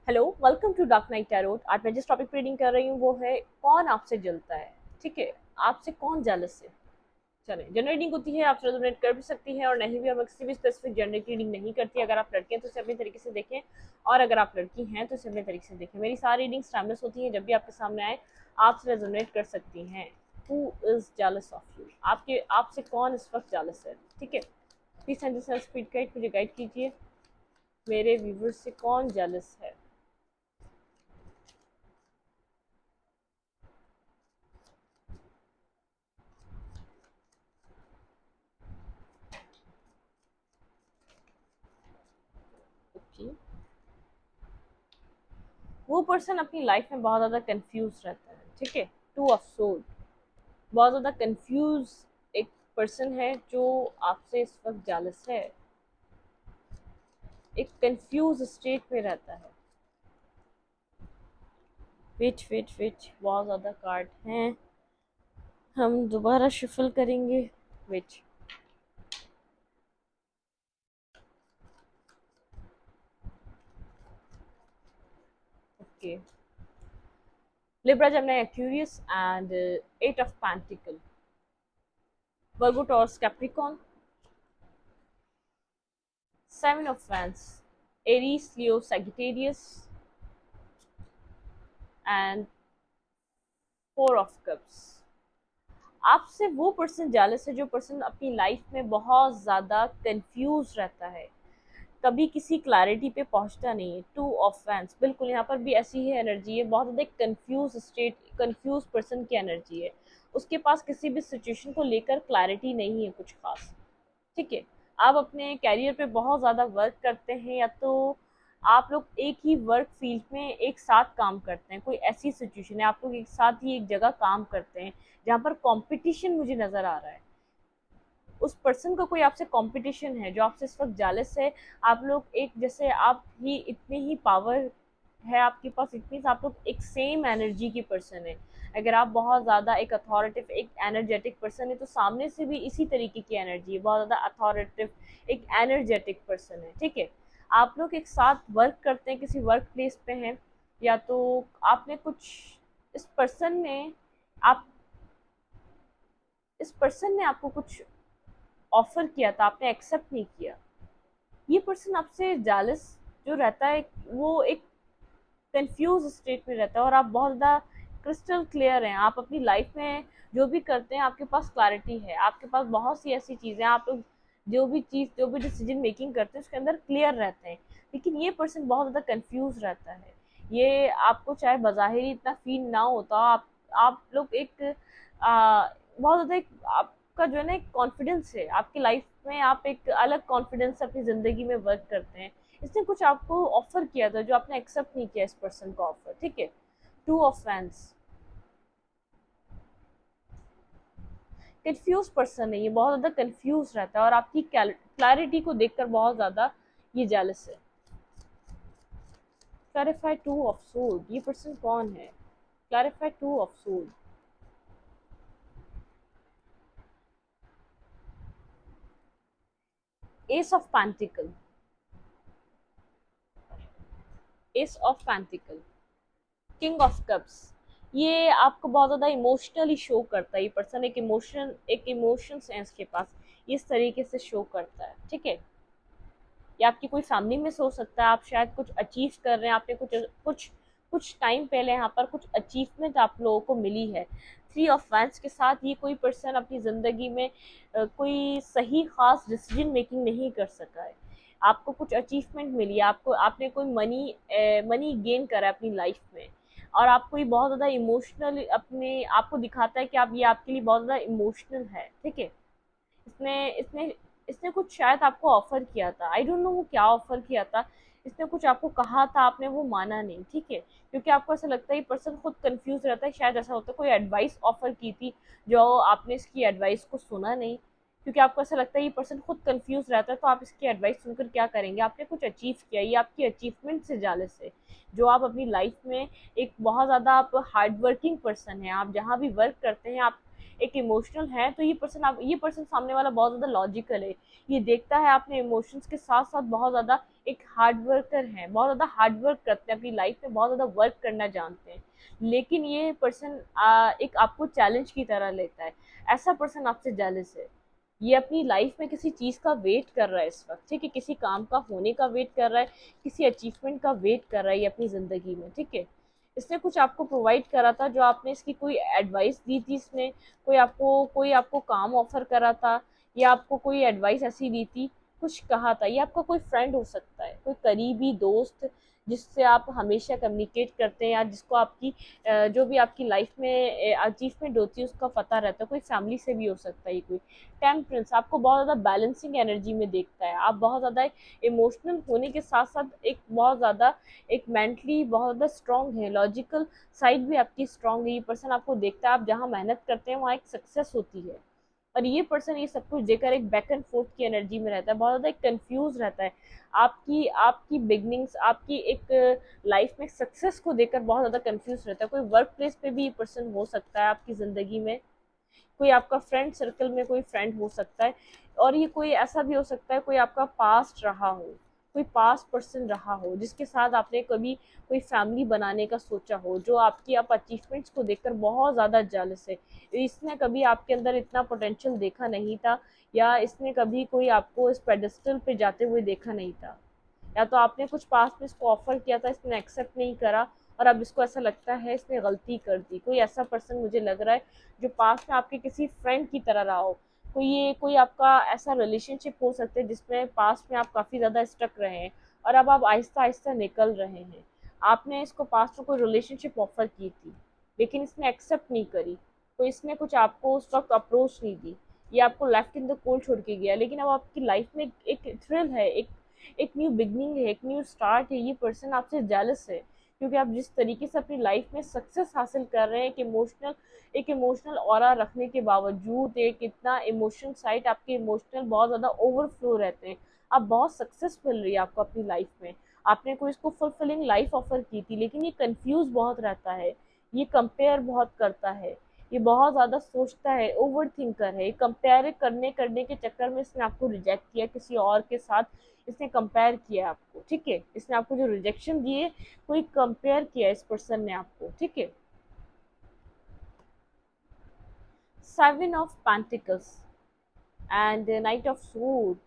Hello, welcome to Dark Night Tarot. आज मैं जिस टॉपिक पे रीडिंग कर रही हूँ वो है कौन आपसे जलता है। ठीक है, आपसे कौन जेलस है। चले, जनरल रीडिंग होती है, आप रेजोनेट कर भी सकती है और नहीं भी। हम किसी भी स्पेसिफिक जेंडर की रीडिंग नहीं करती। अगर आप लड़के हैं तो इसे अपने तरीके से देखें, और अगर आप लड़की हैं तो इसे अपने तरीके से देखें। मेरी सारी रीडिंग्स टाइमलेस होती हैं, जब भी आपके सामने आए आप रेजोनेट कर सकती हैं। Who is jealous of you? आपके आपसे कौन इस वक्त जेलस है? ठीक है, please send this as speed guide, मुझे गाइड कीजिए। मेरे व्यूवर्स से कौन जेलस है? ओके, वो पर्सन अपनी लाइफ में बहुत ज़्यादा कंफ्यूज रहता है। ठीक है, टू ऑफ सोड, बहुत ज़्यादा कंफ्यूज एक पर्सन है जो आपसे इस वक्त जालस है। एक कंफ्यूज स्टेट में रहता है। वेट वेट वेट, बहुत ज़्यादा कार्ड हैं, हम दोबारा शफल करेंगे। Wait, okay. Libra, Gemini, Aquarius and eight of pentacle, Virgo, Taurus, Capricorn, seven of wands, Aries, Leo, Sagittarius and four of cups. आपसे वो पर्सन जेलस है जो पर्सन अपनी लाइफ में बहुत ज़्यादा कंफ्यूज रहता है, कभी किसी क्लैरिटी पे पहुंचता नहीं है। टू ऑफ फैंस, बिल्कुल यहाँ पर भी ऐसी ही एनर्जी है, बहुत ज़्यादा कंफ्यूज स्टेट, कंफ्यूज पर्सन की एनर्जी है। उसके पास किसी भी सिचुएशन को लेकर क्लैरिटी नहीं है कुछ खास। ठीक है, आप अपने कैरियर पे बहुत ज़्यादा वर्क करते हैं, या तो आप लोग एक ही वर्क फील्ड में एक साथ काम करते हैं। कोई ऐसी सिचुएशन है, आप लोग एक साथ ही एक जगह काम करते हैं जहाँ पर कंपटीशन मुझे नज़र आ रहा है। उस पर्सन का कोई आपसे कंपटीशन है जो आपसे इस वक्त जालस है। आप लोग एक जैसे, आप ही इतने ही पावर है आपके पास, इतनी आप लोग एक सेम एनर्जी की पर्सन है। अगर आप बहुत ज़्यादा एक अथॉरिटिव, एक एनर्जेटिक पर्सन है, तो सामने से भी इसी तरीके की एनर्जी है, बहुत ज़्यादा अथॉरिटिव, एक एनर्जेटिक पर्सन है। ठीक है, आप लोग एक साथ वर्क करते हैं, किसी वर्क प्लेस पे हैं, या तो आपने कुछ, इस पर्सन ने आप इस पर्सन ने आपको कुछ ऑफर किया था, आपने एक्सेप्ट नहीं किया। ये पर्सन आपसे जालस जो रहता है, वो एक कंफ्यूज स्टेट में रहता है, और आप बहुत ज़्यादा क्रिस्टल क्लियर हैं। आप अपनी लाइफ में जो भी करते हैं आपके पास क्लैरिटी है, आपके पास बहुत सी ऐसी चीज़ें, आप लोग जो भी डिसीजन मेकिंग करते हैं उसके अंदर क्लियर रहते हैं। लेकिन ये पर्सन बहुत ज़्यादा कंफ्यूज रहता है। ये आपको चाहे बज़ाहिर इतना फील ना होता, आप लोग एक बहुत ज़्यादा एक आपका जो है ना एक कॉन्फिडेंस है आपकी लाइफ में, आप एक अलग कॉन्फिडेंस से अपनी ज़िंदगी में वर्क करते हैं। इसने कुछ आपको ऑफर किया था जो आपने एक्सेप्ट नहीं किया इस पर्सन का ऑफर। ठीक है, two of fans, confuse person है ये, बहुत ज़्यादा कंफ्यूज रहता है और आपकी क्लैरिटी को देखकर बहुत ज़्यादा ये जेलस है। क्लैरिफाई टू ऑफ सोड, ये पर्सन कौन है? क्लैरिफाई टू ऑफ सोड, S of pentacle, S of pentacle, king of cups. ये आपको बहुत ज़्यादा इमोशनली शो करता है। ये पर्सन एक इमोशंस है इसके पास, इस तरीके से शो करता है। ठीक है, या आपकी कोई फैमिली में हो सकता है, आप शायद कुछ अचीव कर रहे हैं, आपने कुछ कुछ कुछ टाइम पहले यहाँ पर कुछ अचीवमेंट आप लोगों को मिली है। थ्री ऑफ वैंस के साथ ये कोई पर्सन अपनी ज़िंदगी में कोई सही खास डिसीजन मेकिंग नहीं कर सका है। आपको कुछ अचीवमेंट मिली है, आपको आपने कोई मनी गेन करा है अपनी लाइफ में, और आपको ये बहुत ज़्यादा इमोशनल अपने आपको दिखाता है कि आप ये आपके लिए बहुत ज़्यादा इमोशनल है। ठीक है, इसने इसने इसने कुछ शायद आपको ऑफर किया था, आई डोंट नो वो क्या ऑफर किया था। इसने कुछ आपको कहा था, आपने वो माना नहीं। ठीक है, क्योंकि आपको ऐसा लगता है ये पर्सन खुद कंफ्यूज रहता है, शायद ऐसा होता है कोई एडवाइस ऑफर की थी जो आपने इसकी एडवाइस को सुना नहीं। क्योंकि आपको ऐसा लगता है ये पर्सन खुद कंफ्यूज रहता है, तो आप इसकी एडवाइस सुनकर क्या करेंगे? आपने कुछ अचीव किया, ये आपकी अचीवमेंट से जालस है। जो आप अपनी लाइफ में एक बहुत ज़्यादा आप हार्ड वर्किंग पर्सन है, आप जहाँ भी वर्क करते हैं आप एक इमोशनल है, तो ये पर्सन सामने वाला बहुत ज़्यादा लॉजिकल है। ये देखता है आपने इमोशंस के साथ साथ बहुत ज़्यादा एक हार्ड वर्कर हैं, बहुत ज़्यादा हार्ड वर्क करते हैं, अपनी लाइफ में बहुत ज़्यादा वर्क करना जानते हैं, लेकिन ये पर्सन एक आपको चैलेंज की तरह लेता है। ऐसा पर्सन आपसे जेलस है। ये अपनी लाइफ में किसी चीज़ का वेट कर रहा है इस वक्त, ठीक है, किसी काम का होने का वेट कर रहा है, किसी अचीवमेंट का वेट कर रहा है ये अपनी ज़िंदगी में, ठीक है। इसने कुछ आपको प्रोवाइड करा था, जो आपने इसकी कोई एडवाइस दी थी, इसने कोई आपको काम ऑफर करा था, या आपको कोई एडवाइस ऐसी दी थी, कुछ कहा था। ये आपका कोई फ्रेंड हो सकता है, कोई करीबी दोस्त जिससे आप हमेशा कम्युनिकेट करते हैं, या जिसको आपकी जो भी आपकी लाइफ में अचीवमेंट होती है उसका पता रहता है। कोई फैमिली से भी हो सकता है। ये कोई टेम्परेंस आपको बहुत ज़्यादा बैलेंसिंग एनर्जी में देखता है। आप बहुत ज़्यादा इमोशनल होने के साथ साथ एक बहुत ज़्यादा एक मेंटली बहुत ज़्यादा स्ट्रांग है, लॉजिकल साइड भी आपकी स्ट्रांग है। ये पर्सन आपको देखता है, आप जहाँ मेहनत करते हैं वहाँ एक सक्सेस होती है। और ये पर्सन ये सब कुछ देकर एक बैक एंड फोर्थ की एनर्जी में रहता है, बहुत ज़्यादा एक कंफ्यूज रहता है। आपकी आपकी बिगनिंग्स, आपकी एक लाइफ में सक्सेस को देखकर बहुत ज़्यादा कंफ्यूज रहता है। कोई वर्क प्लेस पे भी ये पर्सन हो सकता है आपकी ज़िंदगी में, कोई आपका फ्रेंड सर्कल में कोई फ्रेंड हो सकता है। और ये कोई ऐसा भी हो सकता है, कोई आपका पास्ट रहा हो, कोई पास्ट पर्सन रहा हो जिसके साथ आपने कभी कोई फैमिली बनाने का सोचा हो, जो आपकी आप अचीवमेंट्स को देखकर बहुत ज़्यादा जेलस है। इसने कभी आपके अंदर इतना पोटेंशियल देखा नहीं था, या इसने कभी कोई आपको इस पेडेस्टल पे जाते हुए देखा नहीं था, या तो आपने कुछ पास्ट में इसको ऑफर किया था, इसने एक्सेप्ट नहीं करा, और अब इसको ऐसा लगता है इसने गलती कर दी। कोई ऐसा पर्सन मुझे लग रहा है जो पास्ट में आपके किसी फ्रेंड की तरह रहा हो। कोई आपका ऐसा रिलेशनशिप हो सकता है जिसमें पास्ट में आप काफ़ी ज़्यादा स्टक रहे हैं, और अब आप आहिस्ता आहिस्ता निकल रहे हैं। आपने इसको पास्ट में कोई रिलेशनशिप ऑफर की थी, लेकिन इसने एक्सेप्ट नहीं करी। तो इसने कुछ आपको उस वक्त अप्रोच नहीं दी, ये आपको लेफ्ट इन द कोल्ड छोड़ के गया। लेकिन अब आपकी लाइफ में एक थ्रिल है, एक न्यू बिगनिंग है, एक न्यू स्टार्ट है। ये पर्सन आपसे जेलस है, क्योंकि आप जिस तरीके से अपनी लाइफ में सक्सेस हासिल कर रहे हैं, एक इमोशनल ऑरा रखने के बावजूद, एक इतना इमोशन साइड आपके इमोशनल बहुत ज़्यादा ओवरफ्लो रहते हैं। आप बहुत सक्सेस मिल रही है आपको अपनी लाइफ में, आपने कोई इसको फुलफिलिंग लाइफ ऑफर की थी, लेकिन ये कंफ्यूज बहुत रहता है, ये कंपेयर बहुत करता है, ये बहुत ज़्यादा सोचता है, ओवर थिंकर है। कंपेयर करने करने के चक्कर में इसने आपको रिजेक्ट किया किसी और के साथ, इसने कंपेयर किया आपको, ठीक है, इसने आपको जो रिजेक्शन दिए, कोई कंपेयर किया इस पर्सन ने आपको, ठीक है। Seven of pentacles and knight of swords.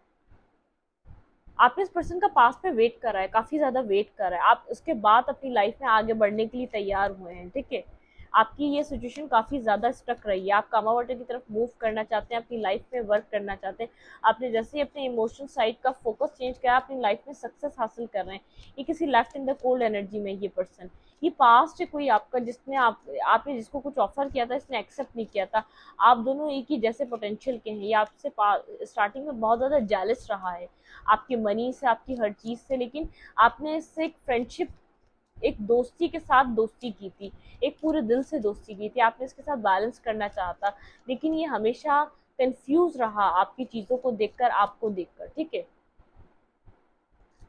आपने इस पर्सन का पास्ट में वेट करा है, काफी ज्यादा वेट करा है, आप उसके बाद अपनी लाइफ में आगे बढ़ने के लिए तैयार हुए हैं, ठीक है। आपकी ये सिचुएशन काफी ज्यादा स्टक रही है, आप कामावटे की तरफ मूव करना चाहते हैं, अपनी लाइफ में वर्क करना चाहते हैं। आपने जैसे ही अपने इमोशनल साइड का फोकस चेंज किया, अपनी लाइफ में सक्सेस हासिल कर रहे हैं। ये किसी left in the cold energy में ये पर्सन, ये पास्ट है कोई आपका, जिसने आपने जिसको कुछ ऑफर किया था, इसने एक्सेप्ट नहीं किया था। आप दोनों एक ही जैसे पोटेंशियल के हैं। ये आपसे स्टार्टिंग में बहुत ज्यादा जेलस रहा है, आपकी मनी से, आपकी हर चीज़ से, लेकिन आपने इससे एक फ्रेंडशिप, एक दोस्ती के साथ दोस्ती की थी, एक पूरे दिल से दोस्ती की थी, आपने इसके साथ बैलेंस करना चाहा था, लेकिन ये हमेशा कंफ्यूज रहा आपकी चीज़ों को देखकर, आपको देखकर, ठीक है।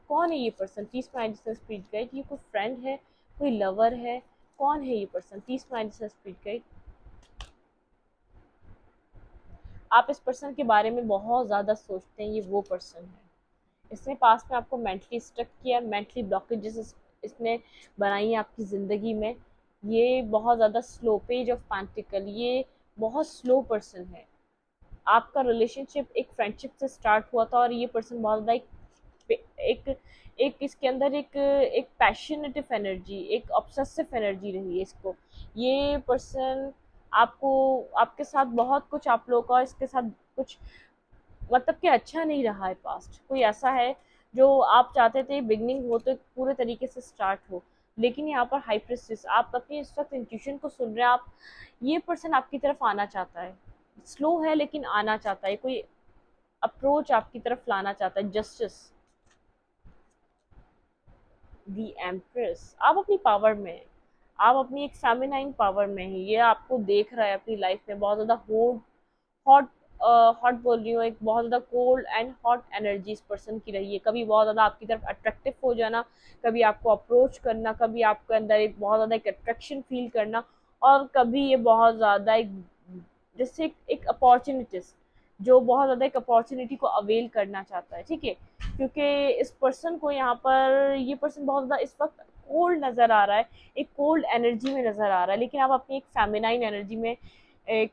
कौन है ये पर्सन? 30 speed guide. ये कोई फ्रेंड है, कोई लवर है? कौन है ये पर्सन? 30 speed guide. आप इस पर्सन के बारे में बहुत ज़्यादा सोचते हैं, ये वो पर्सन है। इसने पास में आपको मेंटली स्टक किया, मेंटली ब्लॉकेजेस इसने बनाई है आपकी ज़िंदगी में। ये बहुत ज़्यादा स्लो, पेज ऑफ पेंटिकल, ये बहुत स्लो पर्सन है। आपका रिलेशनशिप एक फ्रेंडशिप से स्टार्ट हुआ था, और ये पर्सन बहुत ज़्यादा एक एक इसके अंदर एक पैशनेटिव एनर्जी, एक ऑब्सेसिव एनर्जी रही है इसको। ये पर्सन आपको, आपके साथ बहुत कुछ आप लोगों का इसके साथ कुछ मतलब कि अच्छा नहीं रहा है पास्ट। कोई ऐसा है जो आप चाहते थे बिगनिंग हो तो पूरे तरीके से स्टार्ट हो, लेकिन यहाँ पर हाई प्रेस्टिस, आप अपनी इस वक्त इंट्यूशन को सुन रहे हैं। आप, ये पर्सन आपकी तरफ आना चाहता है, स्लो है लेकिन आना चाहता है, कोई अप्रोच आपकी तरफ लाना चाहता है। Justice, the empress. आप अपनी पावर में हैं, आप अपनी एक फेमिनाइन पावर में हैं। ये आपको देख रहा है अपनी लाइफ में बहुत ज़्यादा हॉट हॉट बोल रही हूँ, एक बहुत ज़्यादा कोल्ड एंड हॉट एनर्जी इस पर्सन की रही है। कभी बहुत ज़्यादा आपकी तरफ अट्रैक्टिव हो जाना, कभी आपको अप्रोच करना, कभी आपके अंदर एक बहुत ज़्यादा एक अट्रैक्शन फील करना, और कभी ये बहुत ज़्यादा एक जैसे एक अपॉर्चुनिटीज, जो बहुत ज़्यादा एक अपॉर्चुनिटी को अवेल करना चाहता है, ठीक है। क्योंकि इस पर्सन को यहाँ पर, ये पर्सन बहुत ज़्यादा इस वक्त कोल्ड नज़र आ रहा है, एक कोल्ड एनर्जी में नज़र आ रहा है, लेकिन आप अपनी एक फेमिनाइन एनर्जी में, एक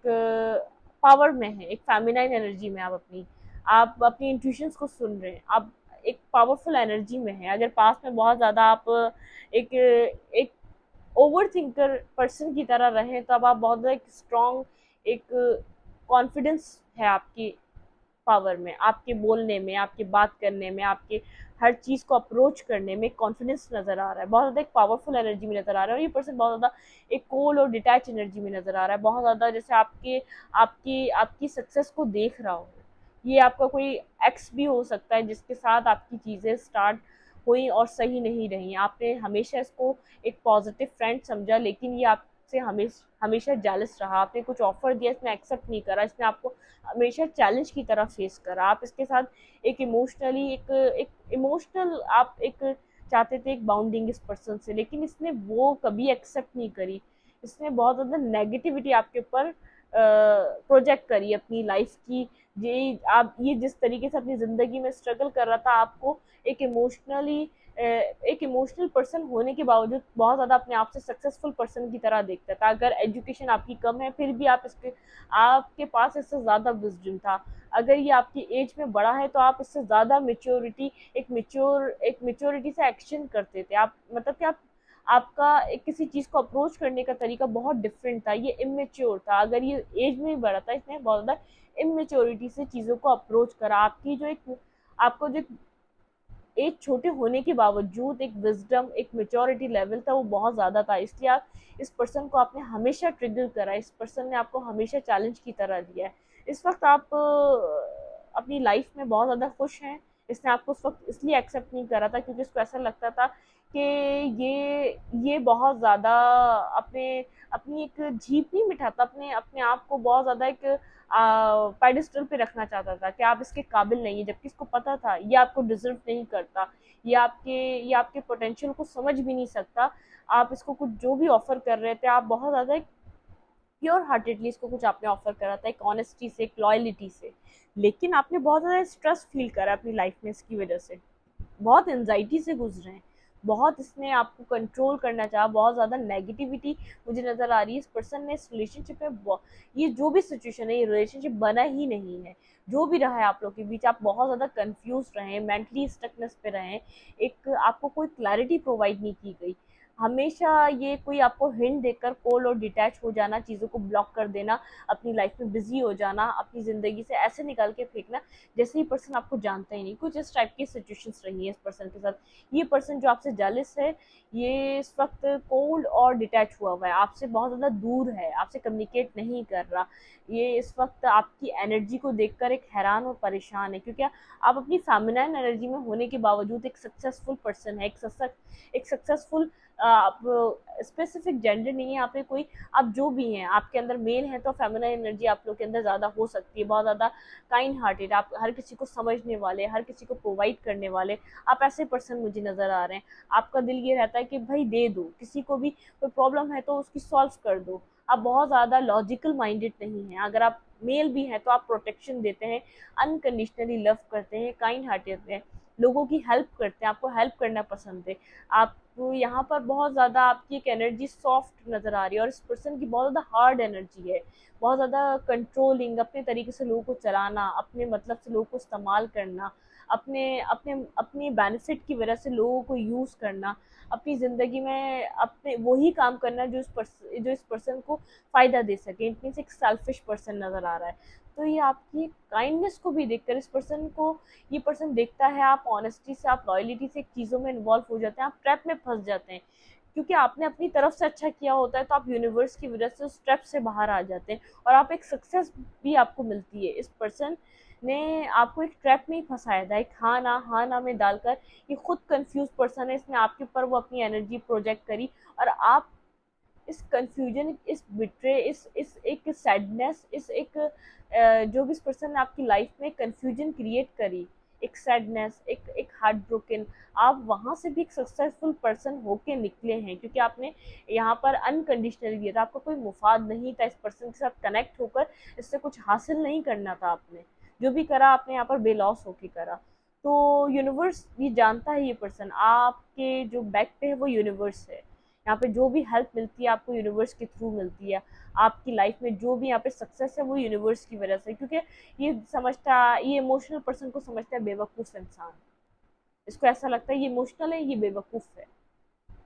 पावर में है, एक फेमिनाइन एनर्जी में आप अपनी इंट्यूशंस को सुन रहे हैं, आप एक पावरफुल एनर्जी में है। अगर पास में बहुत ज़्यादा आप एक एक ओवर थिंकर पर्सन की तरह रहें, तब आप बहुत ज़्यादा एक स्ट्रॉन्ग, एक कॉन्फिडेंस है आपकी पावर में, आपके बोलने में, आपके बात करने में, आपके हर चीज़ को अप्रोच करने में कॉन्फिडेंस नज़र आ रहा है, बहुत ज़्यादा एक पावरफुल एनर्जी में नज़र आ रहा है। और ये पर्सन बहुत ज़्यादा एक कोल्ड और डिटैच एनर्जी में नज़र आ रहा है, बहुत ज़्यादा जैसे आपके आपकी आपकी सक्सेस को देख रहा हो। ये आपका कोई एक्स भी हो सकता है जिसके साथ आपकी चीज़ें स्टार्ट हुई और सही नहीं रही, आपने हमेशा इसको एक पॉजिटिव फ्रेंड समझा, लेकिन ये आपसे हमेशा हमेशा जेलस रहा, आपने कुछ ऑफर दिया, इसने एक्सेप्ट नहीं करा, इसने आपको हमेशा चैलेंज की तरह फेस करा। आप इसके साथ एक इमोशनली एक इमोशनल आप एक चाहते थे एक बाउंडिंग इस पर्सन से, लेकिन इसने वो कभी एक्सेप्ट नहीं करी। इसने बहुत ज़्यादा नेगेटिविटी आपके ऊपर प्रोजेक्ट करी अपनी लाइफ की। ये आप ये जिस तरीके से अपनी ज़िंदगी में स्ट्रगल कर रहा था, आपको एक इमोशनली एक इमोशनल पर्सन होने के बावजूद बहुत ज़्यादा अपने आप से सक्सेसफुल पर्सन की तरह देखता था। अगर एजुकेशन आपकी कम है, फिर भी आपके पास इससे ज़्यादा विजडम था। अगर ये आपकी एज में बड़ा है, तो आप इससे ज़्यादा मेच्योरिटी, एक मेच्योरिटी से एक्शन करते थे आप, मतलब कि आप आपका एक किसी चीज़ को अप्रोच करने का तरीका बहुत डिफरेंट था। ये इमेच्योर था, अगर ये एज में भी बड़ा था, इसने बहुत ज़्यादा इमेच्योरिटी से चीज़ों को अप्रोच करा। आपको जो एज छोटे होने के बावजूद एक विजडम, एक मेच्योरिटी लेवल था, वो बहुत ज़्यादा था। इसलिए आप इस पर्सन को आपने हमेशा ट्रिगर करा, इस पर्सन ने आपको हमेशा चैलेंज की तरह लिया है। इस वक्त आप अपनी लाइफ में बहुत ज़्यादा खुश हैं। इसने आपको उस वक्त इसलिए एक्सेप्ट नहीं करा था क्योंकि इसको ऐसा लगता था कि ये बहुत ज़्यादा अपने अपनी एक जीप नहीं मिठाता, अपने अपने आप को बहुत ज़्यादा एक पेडिस्टल पे रखना चाहता था कि आप इसके काबिल नहीं है, जबकि इसको पता था ये आपको डिजर्व नहीं करता, ये आपके पोटेंशियल को समझ भी नहीं सकता। आप इसको कुछ जो भी ऑफर कर रहे थे, आप बहुत ज़्यादा एक प्योर हार्टेडली इसको कुछ आपने ऑफर करा था, एक ऑनेस्टी से, एक लॉयलिटी से, लेकिन आपने बहुत ज़्यादा स्ट्रेस फील करा अपनी लाइफ में इसकी वजह से, बहुत एंजाइटी से गुजरे हैं, बहुत इसने आपको कंट्रोल करना चाहा, बहुत ज़्यादा नेगेटिविटी मुझे नज़र आ रही है। इस पर्सन ने इस रिलेशनशिप में, ये जो भी सिचुएशन है, ये रिलेशनशिप बना ही नहीं है। जो भी रहा है आप लोग के बीच, आप बहुत ज़्यादा कंफ्यूज रहे, मेंटली स्टकनेस पे रहे, एक आपको कोई क्लैरिटी प्रोवाइड नहीं की गई। हमेशा ये कोई आपको हिंट देकर कोल्ड और डिटैच हो जाना, चीज़ों को ब्लॉक कर देना, अपनी लाइफ में बिजी हो जाना, अपनी ज़िंदगी से ऐसे निकाल के फेंकना जैसे ये पर्सन आपको जानता ही नहीं। कुछ इस टाइप की सिचुएशंस रही है इस पर्सन के साथ। ये पर्सन जो आपसे जेलस है, ये इस वक्त कोल्ड और डिटैच हुआ है, आपसे बहुत ज़्यादा दूर है, आपसे कम्युनिकेट नहीं कर रहा। ये इस वक्त आपकी एनर्जी को देखकर एक हैरान और परेशान है, क्योंकि आप अपनी फेमिनाइन एनर्जी में होने के बावजूद एक सक्सेसफुल पर्सन है, एक सक्सेसफुल, आप स्पेसिफिक जेंडर नहीं है यहाँ पे कोई, आप जो भी हैं, आपके अंदर मेल है तो फेमिनाइन एनर्जी आप लोग के अंदर ज़्यादा हो सकती है, बहुत ज़्यादा काइंड हार्टेड, आप हर किसी को समझने वाले, हर किसी को प्रोवाइड करने वाले, आप ऐसे पर्सन मुझे नज़र आ रहे हैं। आपका दिल ये रहता है कि भाई दे दो, किसी को भी कोई प्रॉब्लम है तो उसकी सॉल्व कर दो। आप बहुत ज़्यादा लॉजिकल माइंडेड नहीं हैं। अगर आप मेल भी हैं तो आप प्रोटेक्शन देते हैं, अनकंडीशनली लव करते हैं, काइंड हार्टेड हैं, लोगों की हेल्प करते हैं, आपको हेल्प करना पसंद है। आप यहाँ पर बहुत ज़्यादा आपकी एक एनर्जी सॉफ्ट नज़र आ रही है, और इस पर्सन की बहुत ज़्यादा हार्ड एनर्जी है, बहुत ज़्यादा कंट्रोलिंग, अपने तरीके से लोगों को चलाना, अपने मतलब से लोगों को इस्तेमाल करना, अपने अपने अपनी बेनिफिट की वजह से लोगों को यूज़ करना, अपनी ज़िंदगी में अपने वही काम करना जो इस पर्सन को फ़ायदा दे सके। इट मीन्स एक सेल्फिश पर्सन नज़र आ रहा है। तो ये आपकी काइंडनेस को भी देखकर इस पर्सन को, ये पर्सन देखता है आप ऑनेस्टी से, आप लॉयलिटी से चीज़ों में इन्वॉल्व हो जाते हैं, आप ट्रैप में फंस जाते हैं, क्योंकि आपने अपनी तरफ से अच्छा किया होता है, तो आप यूनिवर्स की वजह से उस ट्रैप से बाहर आ जाते हैं, और आप एक सक्सेस भी आपको मिलती है। इस पर्सन ने आपको एक ट्रैप में ही फंसाया था, एक हाँ ना में डालकर। ये खुद कंफ्यूज पर्सन है, इसने आपके ऊपर वो अपनी एनर्जी प्रोजेक्ट करी, और आप इस कंफ्यूजन, इस बिट्रे, इस एक सैडनेस, जो भी इस पर्सन ने आपकी लाइफ में कंफ्यूजन क्रिएट करी, एक सैडनेस, एक एक हार्ट ब्रोकन, आप वहाँ से भी एक सक्सेसफुल पर्सन होके निकले हैं, क्योंकि आपने यहाँ पर अनकंडीशनली दिया था, आपका कोई मुफाद नहीं था इस पर्सन के साथ कनेक्ट होकर, इससे कुछ हासिल नहीं करना था आपने, जो भी करा आपने यहाँ पर बेलॉस होके करा। तो यूनिवर्स ये जानता है, ये पर्सन आपके जो बैक पे है वो यूनिवर्स है, यहाँ पे जो भी हेल्प मिलती है आपको यूनिवर्स के थ्रू मिलती है, आपकी लाइफ में जो भी यहाँ पे सक्सेस है वो यूनिवर्स की वजह से, क्योंकि ये इमोशनल पर्सन को समझता है बेवकूफ़ इंसान, इसको ऐसा लगता है ये इमोशनल है, ये बेवकूफ़ है,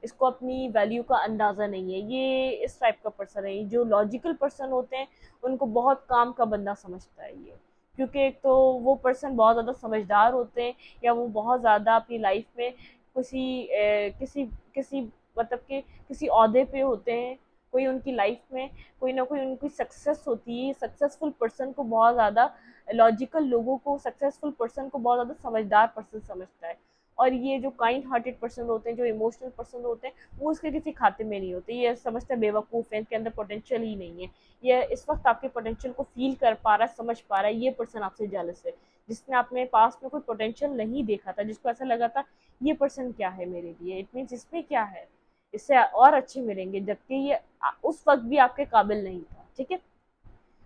इसको अपनी वैल्यू का अंदाज़ा नहीं है, ये इस टाइप का पर्सन है। जो लॉजिकल पर्सन होते हैं उनको बहुत काम का बंदा समझता है ये, क्योंकि एक तो वो पर्सन बहुत ज़्यादा समझदार होते हैं, या वो बहुत ज़्यादा अपनी लाइफ में किसी किसी मतलब कि किसी ओहदे पे होते हैं, कोई उनकी लाइफ में कोई ना कोई उनकी सक्सेस होती है। सक्सेसफुल पर्सन को बहुत ज़्यादा लॉजिकल लोगों को सक्सेसफुल पर्सन को बहुत ज़्यादा समझदार पर्सन समझता है, और ये जो काइंड हार्टेड पर्सन होते हैं, जो इमोशनल पर्सन होते हैं, वो उसके किसी खाते में नहीं होते, ये समझते हैं बेवकूफ़ है, इनके अंदर पोटेंशियल ही नहीं है, ये इस वक्त आपके पोटेंशियल को फील कर पा रहा है, समझ पा रहा है, ये पर्सन आपसे जेलस है, जिसने आपने पास में कोई पोटेंशियल नहीं देखा था, जिसको ऐसा लगा था ये पर्सन क्या है मेरे लिए, इट मीन्स इसमें क्या है, इससे और अच्छे मिलेंगे, जबकि ये उस वक्त भी आपके काबिल नहीं था। ठीक है,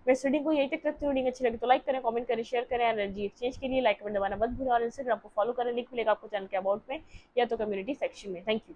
मैं इस रीडिंग को यही तक रखती हूँ। रीडिंग अच्छी लगे तो लाइक करें, कमेंट करें, शेयर करें। एनर्जी एक्सचेंज के लिए लाइक बटन दबाना मत भूलें, और इंस्टाग्राम को फॉलो करें, लिंक मिलेगा आपको चैनल के अबाउट में या तो कम्युनिटी सेक्शन में। Thank you.